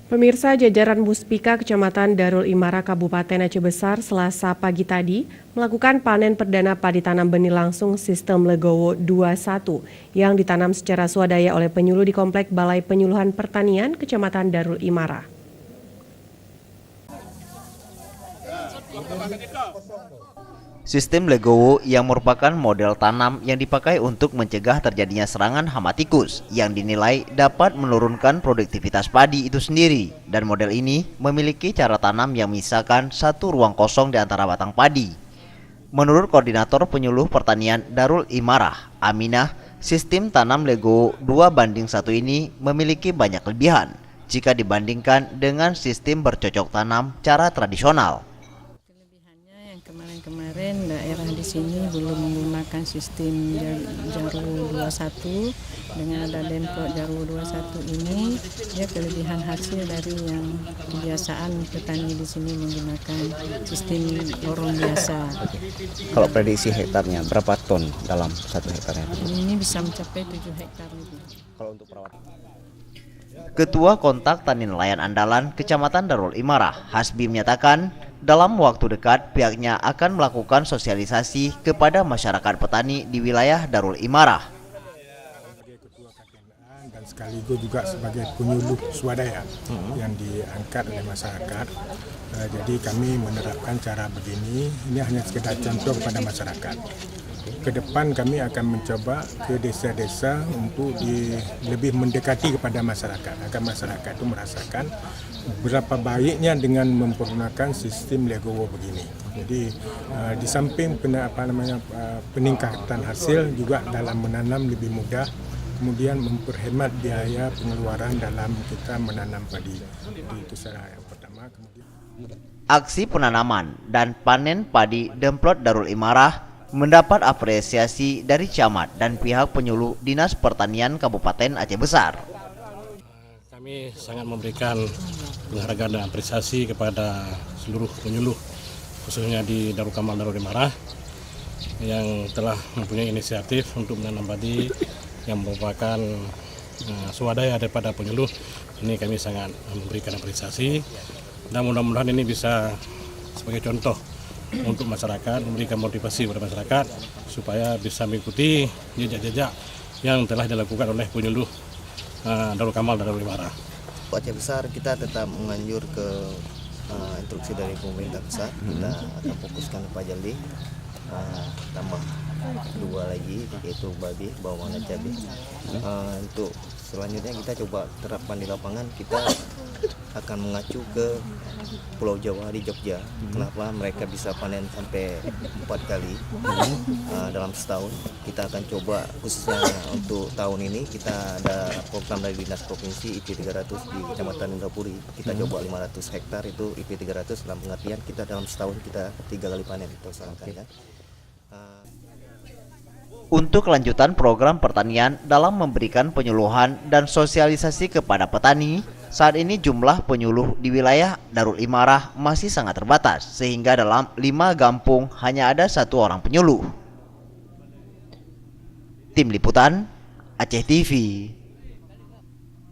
Pemirsa, jajaran Muspika Kecamatan Darul Imara Kabupaten Aceh Besar Selasa pagi tadi melakukan panen perdana padi tanam benih langsung sistem Legowo 21 yang ditanam secara swadaya oleh penyuluh di Komplek Balai Penyuluhan Pertanian Kecamatan Darul Imara. Sistem Legowo yang merupakan model tanam yang dipakai untuk mencegah terjadinya serangan hama tikus yang dinilai dapat menurunkan produktivitas padi itu sendiri. Dan model ini memiliki cara tanam yang menyisakan satu ruang kosong di antara batang padi. Menurut Koordinator Penyuluh Pertanian Darul Imara, Aminah, sistem tanam Legowo 2:1 ini memiliki banyak kelebihan jika dibandingkan dengan sistem bercocok tanam cara tradisional. Kemarin daerah di sini belum menggunakan sistem Jaru 21. Dengan ada Demplot Jaru 21 ini, ya kelebihan hasil dari yang kebiasaan petani di sini menggunakan sistem lorong biasa. Kalau prediksi hektarnya berapa ton dalam 1 hektarnya? Ini bisa mencapai 7 hektar lebih. Kalau untuk perawatan? Ketua Kontak Tani Nelayan Andalan Kecamatan Darul Imara, Hasbi, menyatakan dalam waktu dekat pihaknya akan melakukan sosialisasi kepada masyarakat petani di wilayah Darul Imara. Sebagai ketua KPNA dan sekaligus juga sebagai penyuluh swadaya yang diangkat oleh masyarakat. Jadi kami menerapkan cara begini, ini hanya sekedar contoh kepada masyarakat. Ke depan kami akan mencoba ke desa-desa untuk lebih mendekati kepada masyarakat, agar masyarakat itu merasakan berapa baiknya dengan menggunakan sistem Legowo begini. Jadi di samping peningkatan hasil juga dalam menanam lebih mudah, kemudian memperhemat biaya pengeluaran dalam kita menanam padi. Jadi itu cara yang pertama. Aksi penanaman dan panen padi Demplot Darul Imara mendapat apresiasi dari camat dan pihak penyuluh Dinas Pertanian Kabupaten Aceh Besar. Kami sangat memberikan penghargaan dan apresiasi kepada seluruh penyuluh, khususnya di Darul Kamal Darul Imara, yang telah mempunyai inisiatif untuk menanam padi yang merupakan swadaya daripada penyuluh. Ini kami sangat memberikan apresiasi, dan mudah-mudahan ini bisa sebagai contoh untuk masyarakat, memberikan motivasi kepada masyarakat supaya bisa mengikuti jejak-jejak yang telah dilakukan oleh penyuluh Darul Kamal dan Darul Imara. Aceh Besar kita tetap menganjur ke instruksi dari pemerintah pusat. Kita akan fokuskan ke Pajali, tambah 2 lagi yaitu babi, bawang dan cabai. Untuk selanjutnya kita coba terapkan di lapangan, kita akan mengacu ke Pulau Jawa di Jogja. Kenapa mereka bisa panen sampai 4 kali dalam setahun. Kita akan coba khususnya untuk tahun ini kita ada program dari Dinas Provinsi IP 300 di Kecamatan Indrapuri. Kita coba 500 hektar itu IP 300 dalam pengertian kita dalam setahun kita 3 kali panen itu usahakan ya. Untuk kelanjutan program pertanian dalam memberikan penyuluhan dan sosialisasi kepada petani, saat ini jumlah penyuluh di wilayah Darul Imara masih sangat terbatas, sehingga dalam 5 kampung hanya ada 1 orang penyuluh. Tim Liputan, Aceh TV.